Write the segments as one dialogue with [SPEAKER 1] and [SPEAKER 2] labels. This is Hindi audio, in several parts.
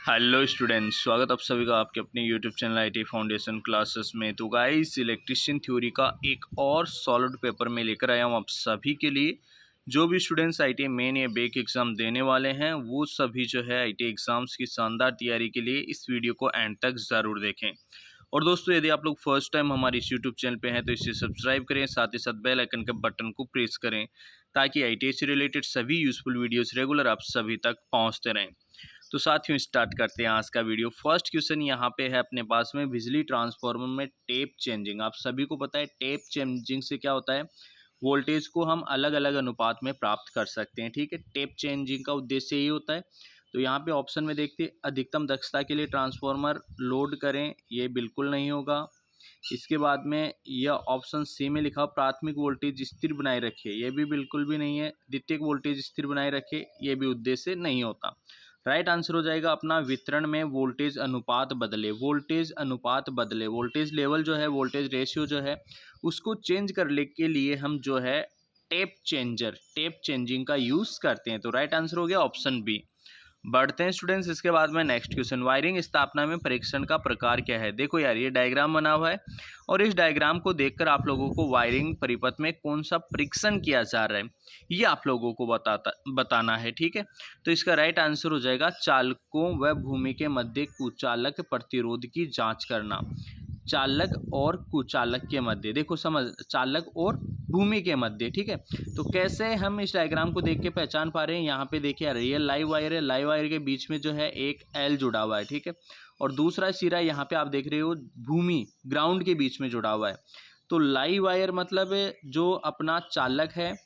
[SPEAKER 1] हेलो स्टूडेंट्स, स्वागत आप सभी का आपके अपने YouTube channel IT foundation classes में। तो गाइस, इलेक्ट्रिशियन थ्योरी का एक और सॉलिड पेपर में लेकर आया हूँ आप सभी के लिए। जो भी स्टूडेंट्स आईटी मेन या बेक एग्ज़ाम देने वाले हैं वो सभी जो है आईटी एग्ज़ाम्स की शानदार तैयारी के लिए इस वीडियो को एंड तक ज़रूर देखें। और दोस्तों, यदि आप लोग फर्स्ट टाइम हमारे इस यूट्यूब चैनल पे हैं तो इसे सब्सक्राइब करें, साथ ही साथ बेल आइकन के बटन को प्रेस करें ताकि आईटी से रिलेटेड सभी यूज़फुल वीडियोज़ रेगुलर आप सभी तक पहुँचते रहें। तो साथियों, स्टार्ट करते हैं आज का वीडियो। फर्स्ट क्वेश्चन यहाँ पे है अपने पास में, बिजली ट्रांसफार्मर में टेप चेंजिंग। आप सभी को पता है टेप चेंजिंग से क्या होता है, वोल्टेज को हम अलग अलग अनुपात में प्राप्त कर सकते हैं। ठीक है, टेप चेंजिंग का उद्देश्य यही होता है। तो यहाँ पे ऑप्शन में देखते हैं, अधिकतम दक्षता के लिए ट्रांसफार्मर लोड करें, ये बिल्कुल नहीं होगा। इसके बाद में यह ऑप्शन सी में लिखा, प्राथमिक वोल्टेज स्थिर बनाए रखे, ये भी बिल्कुल भी नहीं है। द्वितीयक वोल्टेज स्थिर बनाए रखे, ये भी उद्देश्य नहीं होता। राइट आंसर हो जाएगा अपना, वितरण में वोल्टेज अनुपात बदले। वोल्टेज अनुपात बदले, वोल्टेज लेवल जो है, वोल्टेज रेशियो जो है, उसको चेंज करने के लिए हम जो है टेप चेंजिंग का यूज़ करते हैं। तो राइट आंसर हो गया ऑप्शन बी। बढ़ते हैं स्टूडेंट्स, इसके बाद में नेक्स्ट क्वेश्चन, वायरिंग स्थापना में परीक्षण का प्रकार क्या है। देखो यार, ये डायग्राम बना हुआ है और इस डायग्राम को देखकर आप लोगों को वायरिंग परिपथ में कौन सा परीक्षण किया जा रहा है ये आप लोगों को बताना है। ठीक है, तो इसका राइट आंसर हो जाएगा, चालकों व भूमि के मध्य कुचालक प्रतिरोध की जांच करना। चालक और कुचालक के मध्य, देखो समझ, चालक और भूमि के मध्य। ठीक है, तो कैसे हम इस डायग्राम को देख के पहचान पा रहे हैं, यहाँ पे देखिए ये लाइव वायर है, लाइव वायर के बीच में जो है एक एल जुड़ा हुआ है। ठीक है, और दूसरा सिरा यहाँ पे आप देख रहे हो भूमि ग्राउंड के बीच में जुड़ा हुआ है। तो लाइव वायर मतलब जो अपना चालक है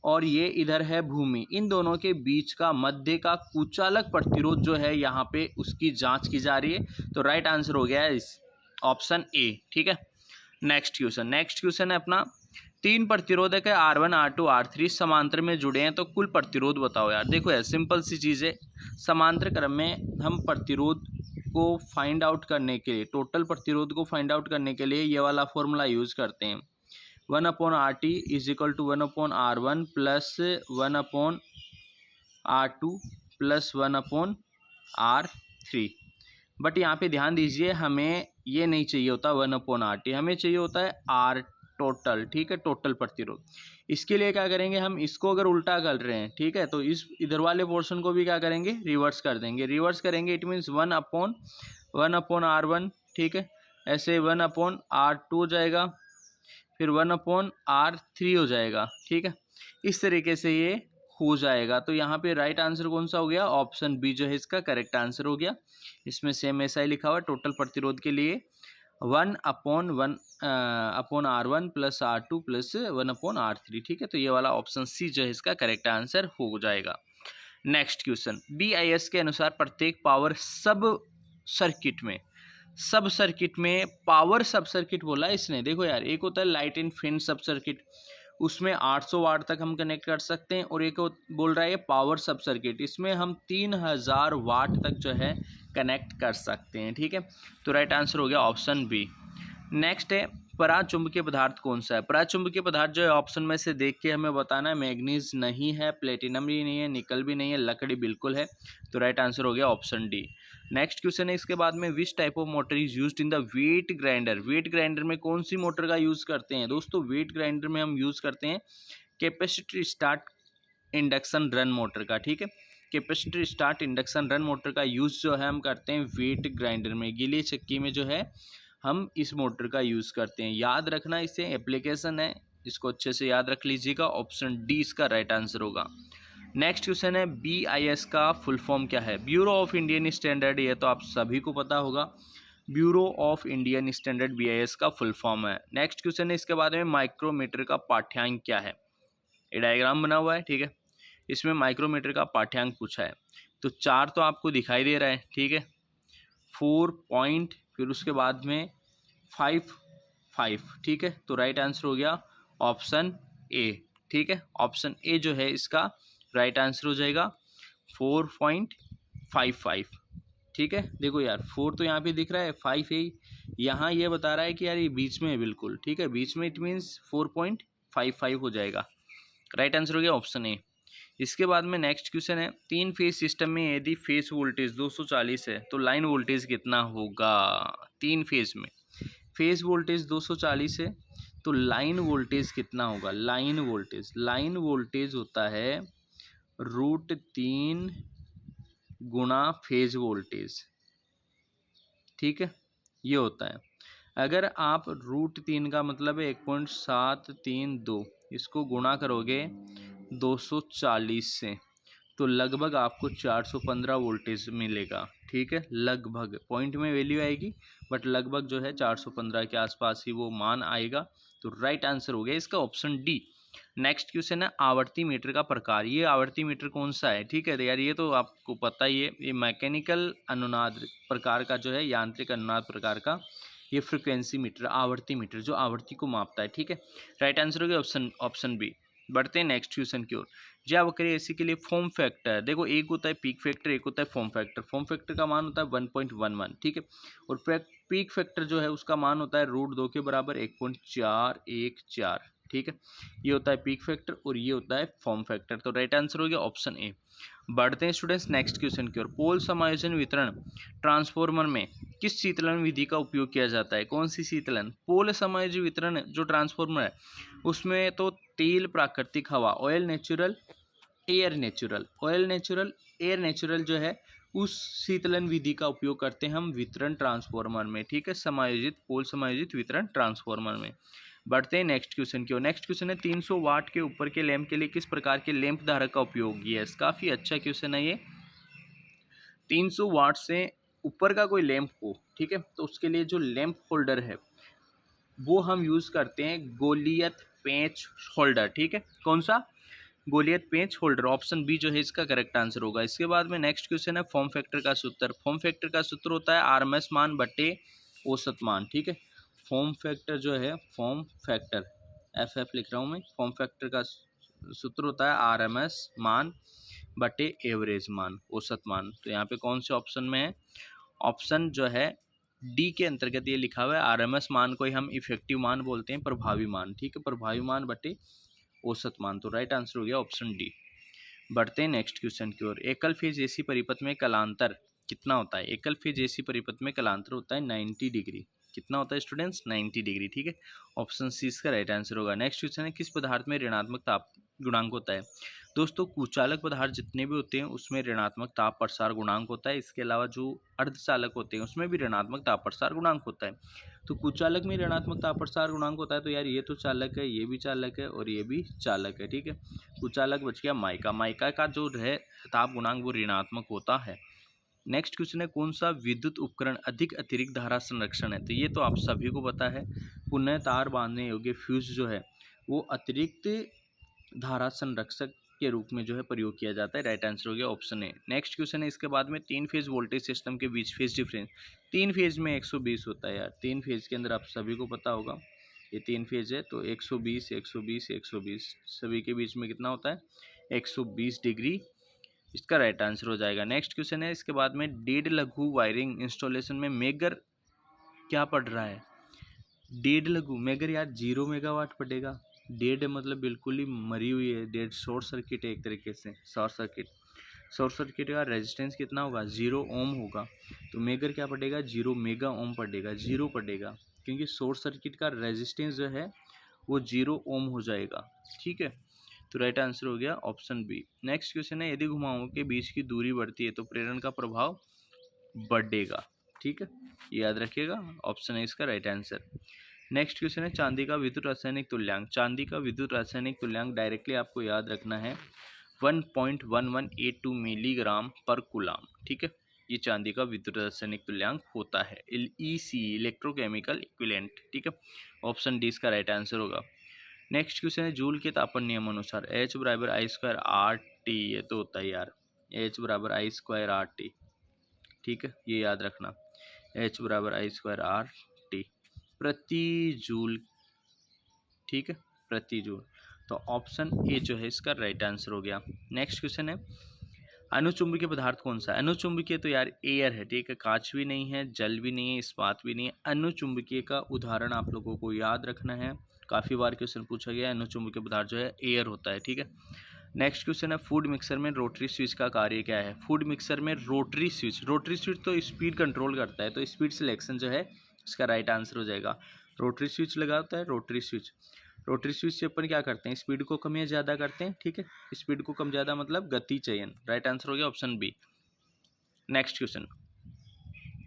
[SPEAKER 1] और ये इधर है भूमि, इन दोनों के बीच का मध्य का कुचालक प्रतिरोध जो है यहाँ पे उसकी जांच की जा रही है। तो राइट आंसर हो गया है इस ऑप्शन ए। ठीक है, नेक्स्ट क्वेश्चन है अपना, तीन प्रतिरोधक है R1 R2 R3 समांतर में जुड़े हैं, तो कुल प्रतिरोध बताओ यार। देखो यार, सिंपल सी चीज़ है, समांतर क्रम में हम प्रतिरोध को फाइंड आउट करने के लिए, टोटल प्रतिरोध को फाइंड आउट करने के लिए ये वाला फॉर्मूला यूज़ करते हैं। 1/RT is equal to 1/R1 plus 1/R2 plus 1/R3। But यहाँ पे ध्यान दीजिए, हमें ये नहीं चाहिए होता 1/RT, हमें चाहिए होता है R टोटल। ठीक है, टोटल प्रतिरोध। इसके लिए क्या करेंगे, हम इसको अगर उल्टा कर रहे हैं, ठीक है, तो इस इधर वाले पोर्शन को भी क्या करेंगे, रिवर्स कर देंगे। रिवर्स करेंगे इट मीन्स 1/R1। ठीक है, ऐसे 1/R2 हो जाएगा, फिर 1/R3 हो जाएगा। ठीक है, इस तरीके से ये हो जाएगा। तो यहाँ पे राइट आंसर कौन सा हो गया, ऑप्शन बी जो है इसका करेक्ट आंसर हो गया। इसमें सेम ऐसा ही लिखा हुआ, टोटल प्रतिरोध के लिए 1/R1 plus R2 plus 1/R3। ठीक है, तो ये वाला ऑप्शन सी जो है इसका करेक्ट आंसर हो जाएगा। नेक्स्ट क्वेश्चन, BIS के अनुसार प्रत्येक पावर सब सर्किट में पावर सब सर्किट बोला इसने। देखो यार, एक होता है लाइट एंड फेन सब सर्किट, उसमें 800 वाट तक हम कनेक्ट कर सकते हैं, और एक बोल रहा है पावर सब सर्किट, इसमें हम 3000 वाट तक जो है कनेक्ट कर सकते हैं। ठीक है, तो राइट आंसर हो गया ऑप्शन बी। नेक्स्ट है, पराचुंबकीय पदार्थ कौन सा है। पराचुंबकीय पदार्थ जो है ऑप्शन में से देख के हमें बताना है, मैग्नीज नहीं है, प्लेटिनम भी नहीं है, निकल भी नहीं है, लकड़ी बिल्कुल है। तो राइट आंसर हो गया ऑप्शन डी। नेक्स्ट क्वेश्चन है इसके बाद में, which type of motor is used in the wet grinder. Wet grinder में कौन सी मोटर का यूज़ करते हैं दोस्तों, वेट ग्राइंडर में हम यूज़ करते हैं capacitor start induction run motor का। ठीक है, capacitor start induction run motor का यूज़ जो है हम करते हैं वेट ग्राइंडर में, गीली चक्की में जो है हम इस मोटर का यूज़ करते हैं। याद रखना, इसे एप्लीकेशन है, इसको अच्छे से याद रख लीजिएगा। ऑप्शन डी इसका राइट आंसर होगा। नेक्स्ट क्वेश्चन है, BIS का फुल फॉर्म क्या है। ब्यूरो ऑफ इंडियन स्टैंडर्ड, ये तो आप सभी को पता होगा, bureau of Indian standard BIS का फुल फॉर्म है। नेक्स्ट क्वेश्चन है इसके बाद में, माइक्रोमीटर का पाठ्यांक क्या है। ये डायग्राम बना हुआ है, ठीक है, इसमें माइक्रोमीटर का पाठ्यांक पूछा है। तो 4 तो आपको दिखाई दे रहा है, ठीक है, 4 पॉइंट, फिर उसके बाद में 5। ठीक है, तो राइट आंसर हो गया ऑप्शन ए। ठीक है, ऑप्शन ए जो है इसका राइट आंसर हो जाएगा 4.55। ठीक है, देखो यार 4 तो यहाँ पे दिख रहा है, 5 है, यहाँ ये बता रहा है कि यार ये बीच में है बिल्कुल। ठीक है, बीच में, इट मीन्स 4.55 हो जाएगा। राइट आंसर हो गया ऑप्शन ए। इसके बाद में नेक्स्ट क्वेश्चन है, 3 फेज सिस्टम में यदि फेज वोल्टेज 240 है तो लाइन वोल्टेज कितना होगा। 3 फेज में फेज वोल्टेज 240 है तो लाइन वोल्टेज कितना होगा। लाइन वोल्टेज होता है √3 गुणा फेज वोल्टेज, ठीक है, ये होता है। अगर आप √3 का मतलब है 1.732, इसको गुणा करोगे 240 से तो लगभग आपको 415 वोल्टेज मिलेगा, ठीक है। लगभग पॉइंट में वैल्यू आएगी बट लगभग जो है 415 के आसपास ही वो मान आएगा। तो राइट आंसर हो गया इसका ऑप्शन डी। नेक्स्ट क्वेश्चन है, आवर्ती मीटर का प्रकार। ये आवर्ती मीटर कौन सा है, ठीक है यार, ये तो आपको पता ही है। ये मैकेनिकल अनुनाद प्रकार का जो है, यांत्रिक अनुनाद प्रकार का ये फ्रिक्वेंसी मीटर, आवर्ती मीटर जो आवर्ती को मापता है, ठीक है। राइट आंसर हो गया ऑप्शन बी। बढ़ते हैं नेक्स्ट क्वेश्चन की ओर। ज्यावक्रिय एसी के लिए फॉर्म फैक्टर, देखो एक होता है पीक फैक्टर, एक होता है फॉर्म फैक्टर। फॉर्म फैक्टर का मान होता है 1.11, ठीक है, और पीक फैक्टर जो है उसका मान होता है √2 के बराबर 1.414, ठीक है। ये होता है पीक फैक्टर और ये होता है फॉर्म फैक्टर। तो राइट आंसर हो गया ऑप्शन ए। बढ़ते हैं स्टूडेंट्स नेक्स्ट क्वेश्चन की ओर। पोल समायोजन वितरण ट्रांसफॉर्मर में किस शीतलन विधि का उपयोग किया जाता है। कौन सी शीतलन। पोल समायोजन वितरण जो ट्रांसफॉर्मर है उसमें तो तेल, प्राकृतिक हवा, oil natural, air natural, oil natural, air natural जो है उस शीतलन विधि का उपयोग करते हैं हम वितरण ट्रांसफॉर्मर में, ठीक है, समायोजित पोल समायोजित वितरण ट्रांसफॉर्मर में। बढ़ते हैं नेक्स्ट क्वेश्चन की ओर। नेक्स्ट क्वेश्चन है, 300 वाट के ऊपर के लैंप के लिए किस प्रकार के लैंप धारक का उपयोग किया है। काफ़ी अच्छा क्वेश्चन है ये। 300 वाट से ऊपर का कोई लैंप हो, ठीक है, तो उसके लिए जो लैंप होल्डर है वो हम यूज़ करते हैं गोलियत पेंच होल्डर, ठीक है। कौन सा, गोलियत पेंच होल्डर। ऑप्शन बी जो है इसका करेक्ट आंसर होगा। इसके बाद में नेक्स्ट क्वेश्चन है, फॉर्म फैक्टर का सूत्र। फॉर्म फैक्टर का सूत्र होता है आरएमएस मान बटे औसत मान, ठीक है। फॉर्म फैक्टर जो है, फॉर्म फैक्टर एफ लिख रहा हूँ मैं, फॉर्म फैक्टर का सूत्र होता है आरएमएस मान बटे एवरेज मान, औसत मान। तो यहाँ पे कौन से ऑप्शन में है, ऑप्शन जो है डी के अंतर्गत ये लिखा हुआ है। आरएमएस मान को ही हम इफेक्टिव मान बोलते हैं, प्रभावी मान, ठीक है, प्रभावी मान बटे औसत मान। तो राइट आंसर हो गया ऑप्शन डी। बढ़ते हैं नेक्स्ट क्वेश्चन की ओर। एकल फेज एसी परिपथ में कलांतर कितना होता है। एकल फेज एसी परिपथ में कलांतर होता है 90 डिग्री। कितना होता है स्टूडेंट्स, 90 डिग्री, ठीक है। ऑप्शन सी इसका राइट आंसर होगा। नेक्स्ट क्वेश्चन है, किस पदार्थ में ऋणात्मक ताप गुणांक होता है। दोस्तों कुचालक पदार्थ जितने भी होते हैं उसमें ऋणात्मक ताप प्रसार गुणांक होता है। इसके अलावा जो अर्धचालक होते हैं उसमें भी ऋणात्मक ताप प्रसार गुणांक होता है। तो कुचालक में ऋणात्मक ताप प्रसार गुणांक होता है, तो यार ये तो चालक है, ये भी चालक है और ये भी चालक है, ठीक है। कुचालक बच गया माइका। माइका का जो है ताप गुणांक वो ऋणात्मक होता है। नेक्स्ट क्वेश्चन है, कौन सा विद्युत उपकरण अधिक अतिरिक्त धारा संरक्षण है। तो ये तो आप सभी को पता है, पुनः तार बांधने योग्य फ्यूज जो है वो अतिरिक्त धारा संरक्षक के रूप में जो है प्रयोग किया जाता है। राइट आंसर हो गया ऑप्शन ए। नेक्स्ट क्वेश्चन है, इसके बाद में 3 फेज वोल्टेज सिस्टम के बीच फेज डिफरेंस। 3 फेज में 120 होता है यार। 3 फेज के अंदर आप सभी को पता होगा, ये 3 फेज है तो 120 120 120 सभी के बीच में कितना होता है, 120 डिग्री। इसका राइट आंसर हो जाएगा। नेक्स्ट क्वेश्चन है, इसके बाद में डेढ़ लघु वायरिंग इंस्टॉलेशन में मेगर क्या पड़ रहा है। डेढ़ लघु मेगर यार 0 मेगावाट पड़ेगा। डेढ़ मतलब बिल्कुल ही मरी हुई है, डेढ़ शॉर्ट सर्किट है एक तरीके से। शॉर्ट सर्किट का रेजिस्टेंस कितना होगा, 0 ओम होगा। तो मेगर क्या पड़ेगा, 0 मेगा ओम पड़ेगा, 0 पड़ेगा, क्योंकि शॉर्ट सर्किट का रेजिस्टेंस जो है वो 0 ओम हो जाएगा, ठीक है। तो राइट आंसर हो गया ऑप्शन बी। नेक्स्ट क्वेश्चन है, यदि घुमावों के बीच की दूरी बढ़ती है तो प्रेरण का प्रभाव बढ़ेगा, ठीक है, याद रखिएगा। ऑप्शन है इसका राइट आंसर। नेक्स्ट क्वेश्चन है, चांदी का विद्युत रासायनिक तुल्यांक। चांदी का विद्युत रासायनिक तुल्यांक डायरेक्टली आपको याद रखना है 1.1182 मिलीग्राम पर कूलाम, ठीक है। ये चांदी का विद्युत रासायनिक तुल्यांक होता है, EC इलेक्ट्रोकेमिकल इक्विवेलेंट, ठीक है। ऑप्शन डी इसका राइट आंसर होगा। नेक्स्ट क्वेश्चन है, जूल के तापन नियम अनुसार H बराबर I² RT। ये तो होता है यार, H बराबर I² RT, ठीक है, ये याद रखना, H बराबर I² RT प्रति जूल, ठीक है, प्रति जूल। तो ऑप्शन ए जो है इसका राइट आंसर हो गया। नेक्स्ट क्वेश्चन है, अनुचुंबकीय पदार्थ कौन सा है। अनुचुंबकीय तो यार एयर है, ठीक है, कांच भी नहीं है, जल भी नहीं है, इस्पात भी नहीं है। अनुचुंबकीय का उदाहरण आप लोगों को याद रखना है, काफ़ी बार क्वेश्चन पूछा गया है। अनुचुंबकीय पदार्थ जो है एयर होता है, ठीक है। नेक्स्ट क्वेश्चन है फूड मिक्सर में रोटरी स्विच का कार्य क्या है। फूड मिक्सर में रोटरी स्विच तो स्पीड कंट्रोल करता है, तो स्पीड सिलेक्शन जो है इसका राइट आंसर हो जाएगा। रोटरी स्विच लगा होता है, रोटरी स्विच से अपन क्या करते हैं, स्पीड को कम या ज़्यादा करते हैं, ठीक है। स्पीड को कम ज़्यादा मतलब गति चयन, राइट आंसर हो गया ऑप्शन बी। नेक्स्ट क्वेश्चन,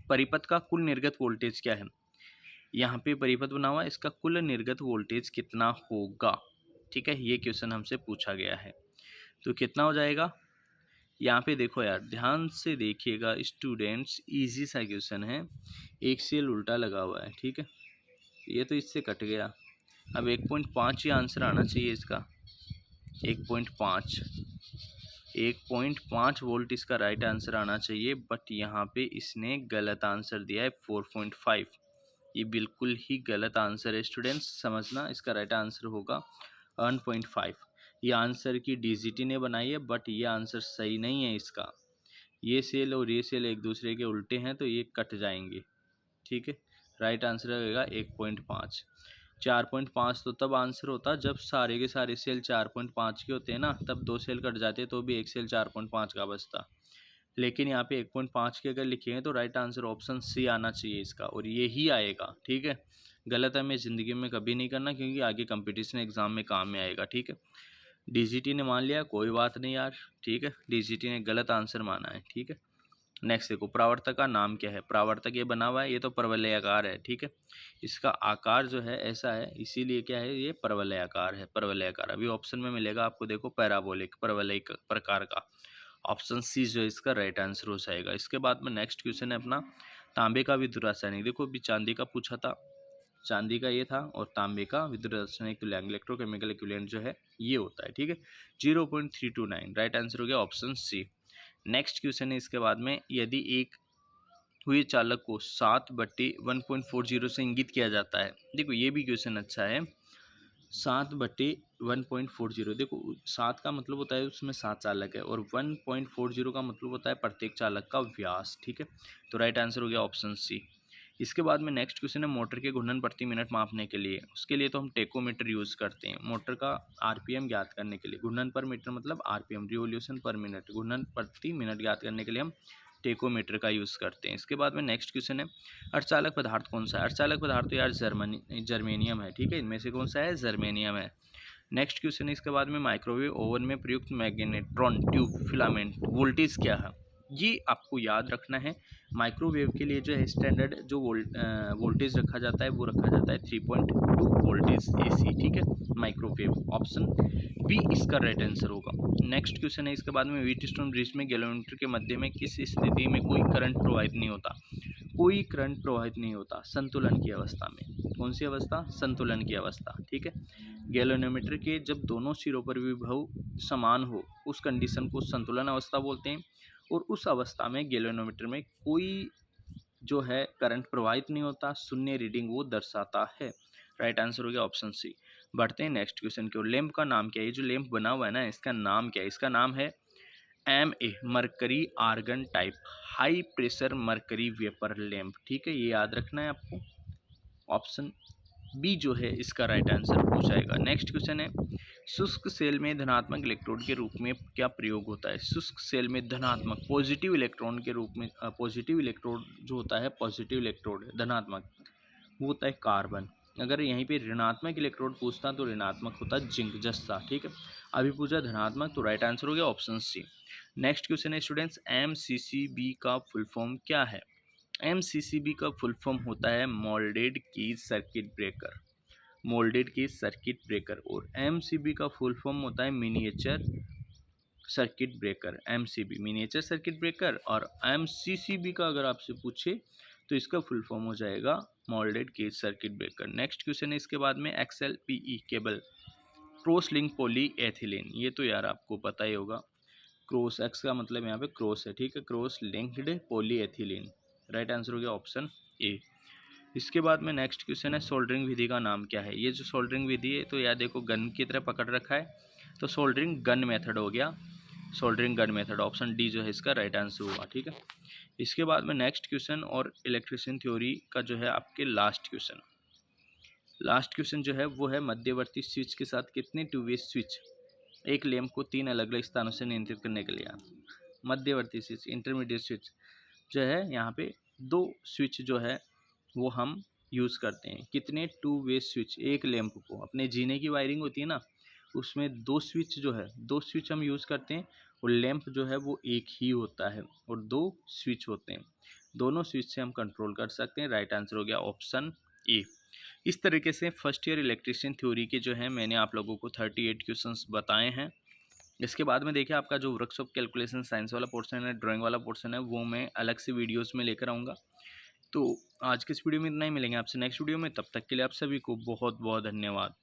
[SPEAKER 1] परिपथ का कुल निर्गत वोल्टेज क्या है। यहाँ पे परिपथ बना हुआ है, इसका कुल निर्गत वोल्टेज कितना होगा, ठीक है, ये क्वेश्चन हमसे पूछा गया है। तो कितना हो जाएगा, यहाँ पे देखो यार ध्यान से देखिएगा स्टूडेंट्स, इजी सा क्वेश्चन है, एक सेल उल्टा लगा हुआ है, ठीक है, ये तो इससे कट गया। अब 1.5 ही आंसर आना चाहिए इसका, 1.5 वोल्ट इसका राइट आंसर आना चाहिए, बट यहाँ पे इसने गलत आंसर दिया है 4.5। ये बिल्कुल ही गलत आंसर है स्टूडेंट्स, समझना, इसका राइट आंसर होगा 1.5। ये आंसर की डीजीटी ने बनाई है, बट ये आंसर सही नहीं है इसका। ये सेल और ये सेल एक दूसरे के उल्टे हैं, तो ये कट जाएंगे, ठीक है। राइट आंसर रहेगा 1.5। 4.5 तो तब आंसर होता जब सारे के सारे सेल 4.5 के होते हैं ना, तब 2 सेल कट जाते तो भी एक सेल 4.5 का बचता। लेकिन यहाँ पे 1.5 के अगर लिखे हैं तो राइट आंसर ऑप्शन सी आना चाहिए इसका, और ये ही आएगा, ठीक है। गलत हमें ज़िंदगी में कभी नहीं करना, क्योंकि आगे कंपटीशन एग्जाम में काम में आएगा, ठीक है। डीजीटी ने मान लिया, कोई बात नहीं यार, ठीक है, डीजीटी ने गलत आंसर माना है, ठीक है। नेक्स्ट देखो, परावर्तक का नाम क्या है। परावर्तक ये बना हुआ है, ये तो परवलयाकार है, ठीक है, इसका आकार जो है ऐसा है, इसीलिए क्या है, ये परवलयाकार है, परवलयाकार। अभी ऑप्शन में मिलेगा आपको, देखो पैराबोलिक, परवलयिक प्रकार का, ऑप्शन सी जो इसका राइट आंसर हो जाएगा। इसके बाद में नेक्स्ट क्वेश्चन है अपना, तांबे का विद्युत रासायनिक। देखो अभी चांदी का पूछा था, चांदी का ये था, और तांबे का विद्युत रासायनिक तुल्यांक, इलेक्ट्रोकेमिकल इक्विवेलेंट जो है ये होता है, ठीक है, 0.329, राइट आंसर हो गया ऑप्शन सी। नेक्स्ट क्वेश्चन है इसके बाद में, यदि एक हुए चालक को 7/1.40 से इंगित किया जाता है। देखो ये भी क्वेश्चन अच्छा है, 7/1.40, देखो 7 का मतलब होता है उसमें 7 चालक है, और 1.40 का मतलब होता है प्रत्येक चालक का व्यास, ठीक है। तो राइट आंसर हो गया ऑप्शन सी। इसके बाद में नेक्स्ट क्वेश्चन है, मोटर के घूर्णन प्रति मिनट मापने के लिए, उसके लिए तो हम टेकोमीटर यूज़ करते हैं। मोटर का आरपीएम ज्ञात करने के लिए, घूर्णन पर मीटर मतलब आरपीएम, रिवोल्यूशन पर मिनट, घूर्णन प्रति मिनट ज्ञात करने के लिए हम टेकोमीटर का यूज़ करते हैं। इसके बाद में नेक्स्ट क्वेश्चन है, अर्धचालक पदार्थ कौन सा है। अर्धचालक पदार्थ तो यार जर्मेनियम है, ठीक है, इनमें से कौन सा है, जर्मेनियम है। नेक्स्ट क्वेश्चन है इसके बाद में, माइक्रोवेव ओवन में प्रयुक्त मैग्नेट्रॉन ट्यूब फिलामेंट वोल्टेज क्या है। ये आपको याद रखना है, माइक्रोवेव के लिए जो है स्टैंडर्ड जो वोल्टेज रखा जाता है वो रखा जाता है 3.2 वोल्टेज AC, ठीक है, माइक्रोवेव, ऑप्शन बी इसका राइट आंसर होगा। नेक्स्ट क्वेश्चन है इसके बाद में, व्हीटस्टोन ब्रिज में गैल्वेनोमीटर के मध्य में किस स्थिति में कोई करंट प्रवाहित नहीं होता। कोई करंट प्रवाहित नहीं होता संतुलन की अवस्था में। कौन सी अवस्था, संतुलन की अवस्था, ठीक है। गैल्वेनोमीटर के जब दोनों सिरों पर विभव समान हो उस कंडीशन को संतुलन अवस्था बोलते हैं, और उस अवस्था में गैल्वेनोमीटर में कोई जो है करंट प्रवाहित नहीं होता, शून्य रीडिंग वो दर्शाता है। राइट आंसर हो गया ऑप्शन सी। बढ़ते हैं नेक्स्ट क्वेश्चन की ओर। लैंप का नाम क्या है, ये जो लैंप बना हुआ है ना, इसका नाम क्या है। इसका नाम है MA mercury argon type high pressure mercury vapour lamp, ठीक है, ये याद रखना है आपको। ऑप्शन बी जो है इसका राइट आंसर हो जाएगा। नेक्स्ट क्वेश्चन है, शुष्क सेल में धनात्मक इलेक्ट्रोड के रूप में क्या प्रयोग होता है। शुष्क सेल में धनात्मक पॉजिटिव इलेक्ट्रॉन के रूप में, पॉजिटिव इलेक्ट्रोड जो होता है, पॉजिटिव इलेक्ट्रोड धनात्मक, वो होता है कार्बन। अगर यहीं पे ऋणात्मक इलेक्ट्रोड पूछता तो ऋणात्मक होता जिंक जस्ता, ठीक है। अभी पूछा धनात्मक, तो राइट आंसर हो गया ऑप्शन सी। नेक्स्ट क्वेश्चन है स्टूडेंट्स, MCCB का फुल फॉर्म क्या है। MCCB का फुल फॉर्म होता है मोल्डेड की सर्किट ब्रेकर, मोल्डेड की सर्किट ब्रेकर। और MCB का फुल फॉर्म होता है miniature circuit breaker, MCB miniature circuit breaker. और MCCB का अगर आपसे पूछे तो इसका फुल फॉर्म हो जाएगा moulded case circuit breaker. Next question है इसके बाद में, XLPE cable cross link polyethylene, ये तो यार आपको पता ही होगा, क्रॉस, एक्स का मतलब यहाँ पे क्रॉस है, ठीक है, cross linked poly ethylene, right answer हो गया ऑप्शन ए। इसके बाद में नेक्स्ट क्वेश्चन है, सोल्डरिंग विधि का नाम क्या है। ये जो सोल्डरिंग विधि है, तो यार देखो गन की तरह पकड़ रखा है, तो सोल्डरिंग गन मेथड हो गया, soldering gun method, option D जो है इसका राइट आंसर हुआ, ठीक है। इसके बाद में नेक्स्ट क्वेश्चन और इलेक्ट्रिशियन थ्योरी का जो है आपके लास्ट क्वेश्चन जो है वो है, मध्यवर्ती स्विच के साथ कितने टू वे स्विच एक लैंप को 3 अलग अलग स्थानों से नियंत्रित करने के लिए। मध्यवर्ती स्विच, इंटरमीडिएट स्विच जो है, यहाँ पे 2 स्विच जो है वो हम यूज़ करते हैं। कितने? 2 वे स्विच। एक लैंप को, अपने जीने की वायरिंग होती है ना, उसमें 2 स्विच जो है, 2 स्विच हम यूज़ करते हैं और लैंप जो है वो एक ही होता है और 2 स्विच होते हैं। दोनों स्विच से हम कंट्रोल कर सकते हैं। राइट आंसर हो गया ऑप्शन ए। इस तरीके से फर्स्ट ईयर इलेक्ट्रिशियन थ्योरी के जो है मैंने आप लोगों को 38 क्वेश्चंस बताए हैं। इसके बाद में देखिए आपका जो वर्कशॉप कैलकुलेशन साइंस वाला पोर्शन है, ड्राइंग वाला पोर्शन है, वो मैं अलग से वीडियोस में लेकर आऊँगा। तो आज के इस वीडियो में इतना ही, मिलेंगे आपसे नेक्स्ट वीडियो में। तब तक के लिए आप सभी को बहुत बहुत धन्यवाद।